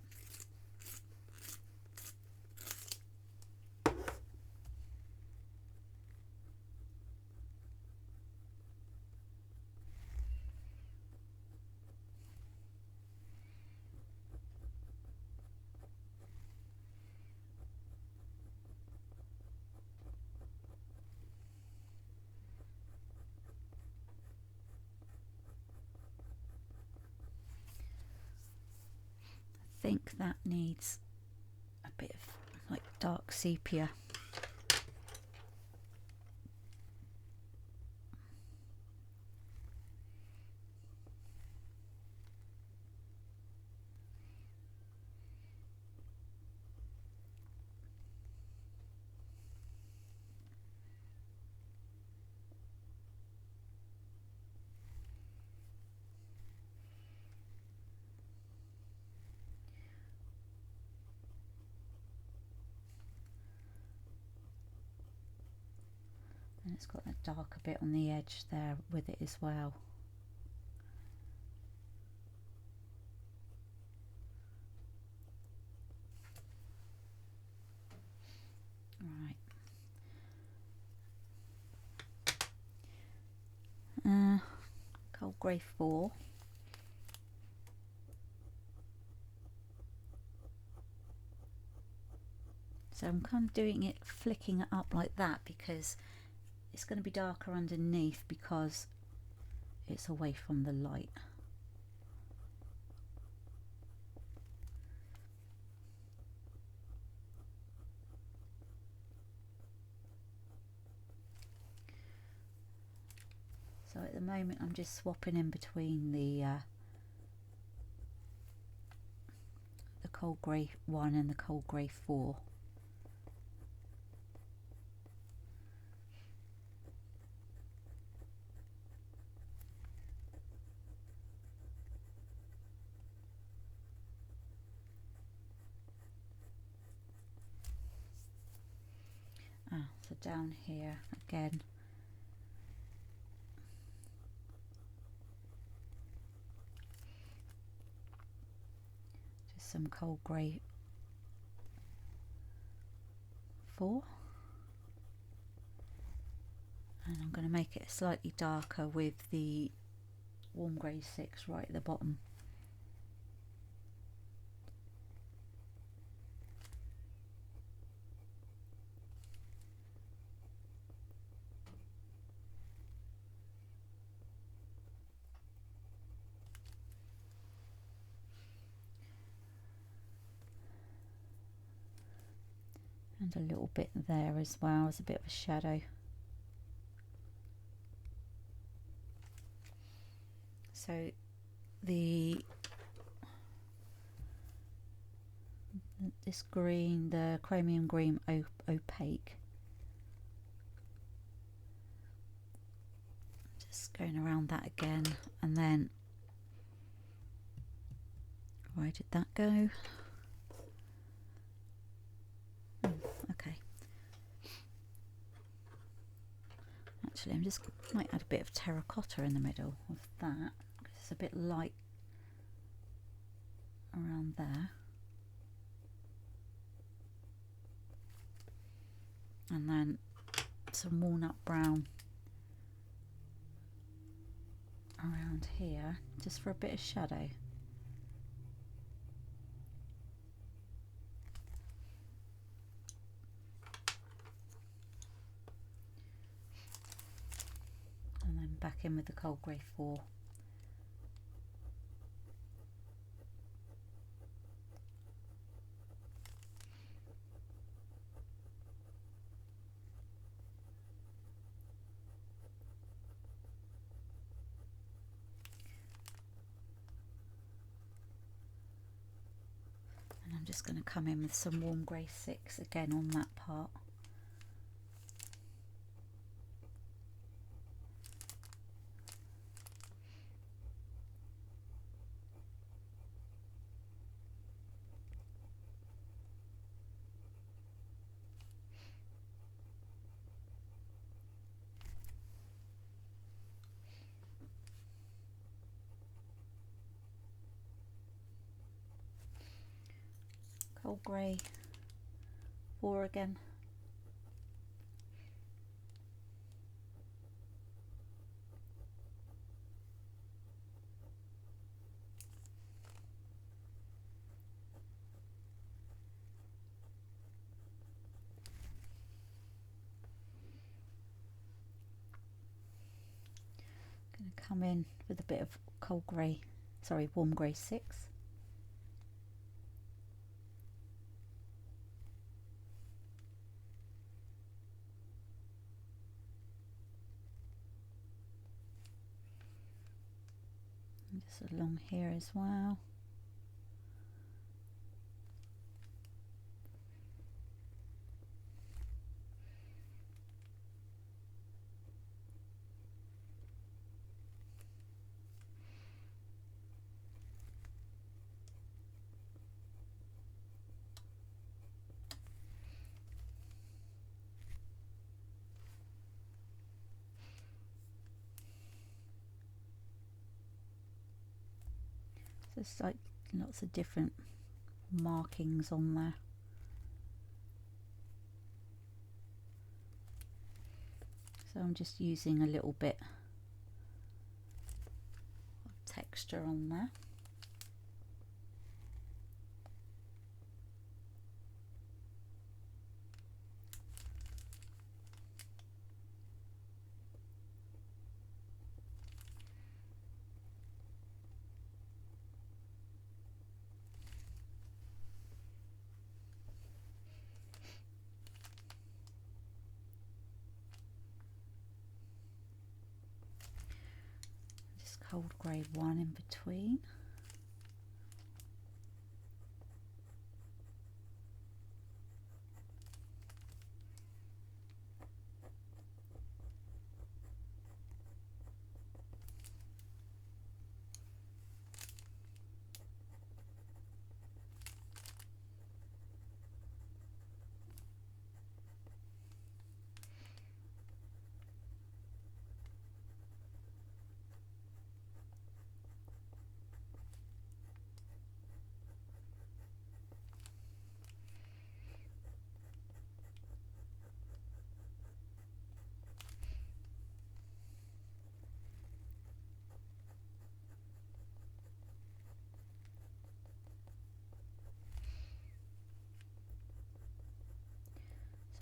think that needs a bit of like dark sepia. And it's got that darker bit on the edge there with it as well. Right. Cold grey 4. So I'm kind of doing it, flicking it up like that, because it's going to be darker underneath because it's away from the light. So at the moment I'm just swapping in between the cold grey 1 and the cold grey 4. So down here again, just some cold grey 4, and I'm going to make it slightly darker with the warm grey 6 right at the bottom. And a little bit there as well as a bit of a shadow. So this green, the chromium green opaque, just going around that again, and then where did that go? Okay. Actually, I'm just might add a bit of terracotta in the middle of that because it's a bit light around there. And then some walnut brown around here, just for a bit of shadow. And then back in with the cold grey 4. I'm just going to come in with some warm grey 6 again on that part. Cold grey 4 again. Going to come in with a bit of warm grey 6. along here as well. There's like lots of different markings on there. So I'm just using a little bit of texture on there. Cold grey 1 in between.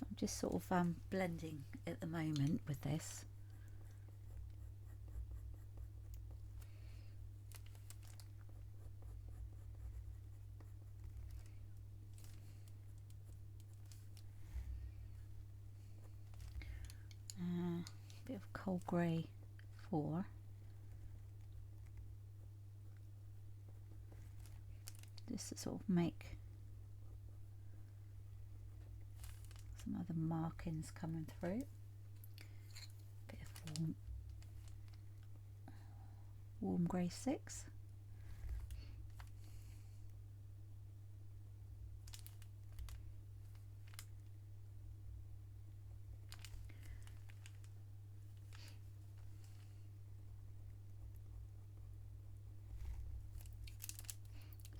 I'm just sort of blending at the moment with this. Bit of cold grey 4. Just to sort of make some other markings coming through. Bit of warm grey 6.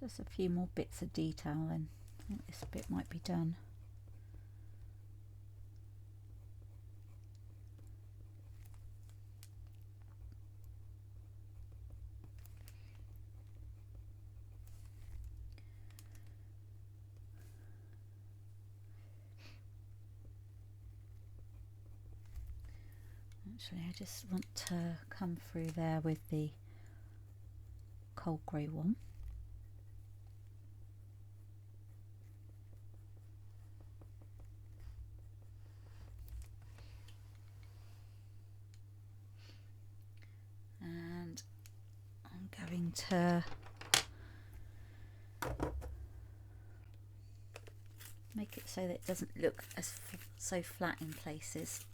Just a few more bits of detail and I think this bit might be done. Actually, I just want to come through there with the cold grey 1. And I'm going to make it so that it doesn't look as so flat in places.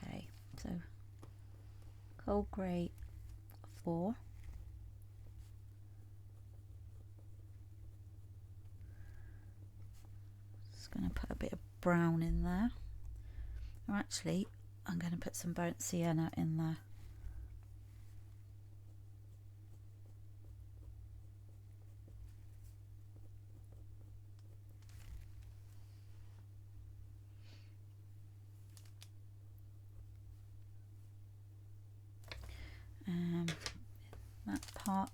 Okay, so cold grey 4. Just going to put a bit of brown in there. Or actually, I'm going to put some burnt sienna in there. That part,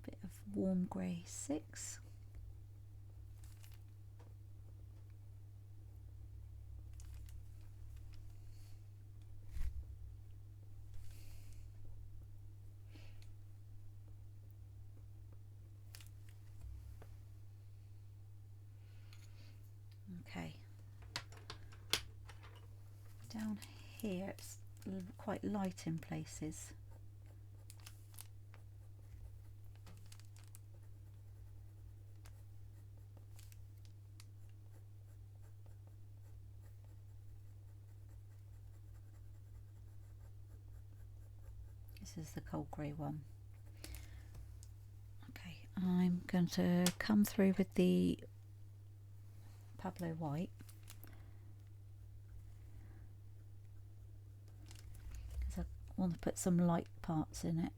bit of warm grey 6. Okay, down here it's quite light in places. This is the cold grey one. Okay, I'm going to come through with the Pablo White, because I want to put some light parts in it.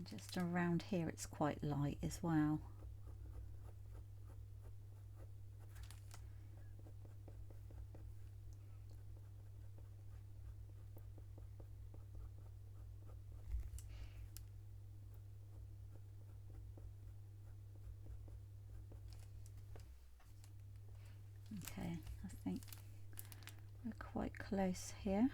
Just around here it's quite light as well. Okay, I think we're quite close here.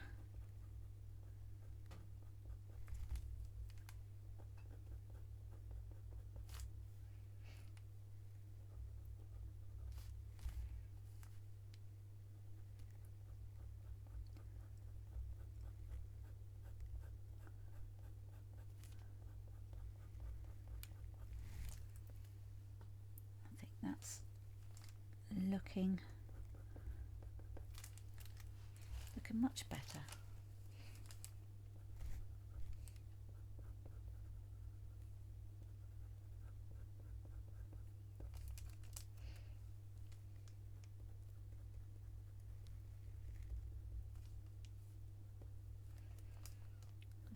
I think that's looking much better.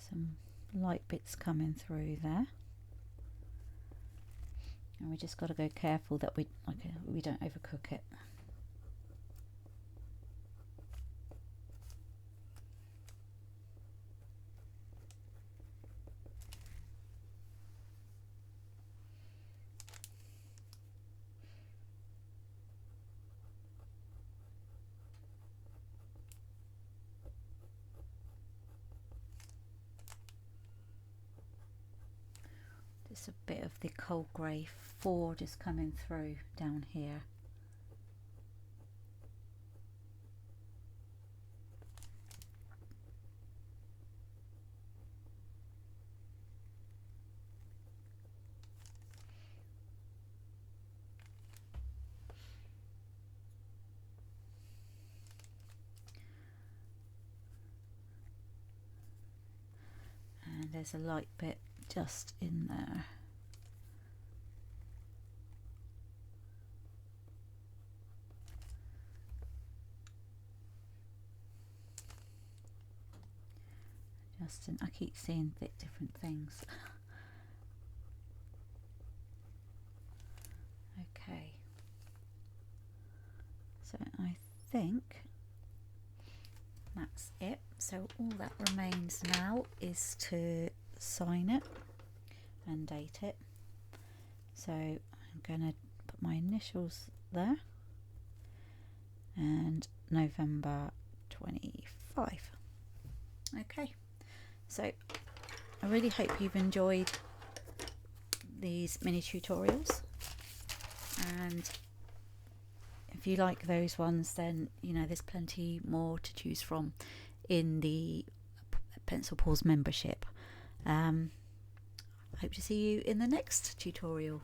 Some light bits coming through there, and we just got to go careful that we don't overcook it. Just a bit of the cold grey 4 just coming through down here. And there's a light bit just in there. I keep seeing different things. Okay, so I think that's it. So all that remains now is to sign it and date it. So I'm going to put my initials there and November 25. Okay, so I really hope you've enjoyed these mini tutorials, and if you like those ones, then you know there's plenty more to choose from in the Pencil Pals membership. Hope to see you in the next tutorial.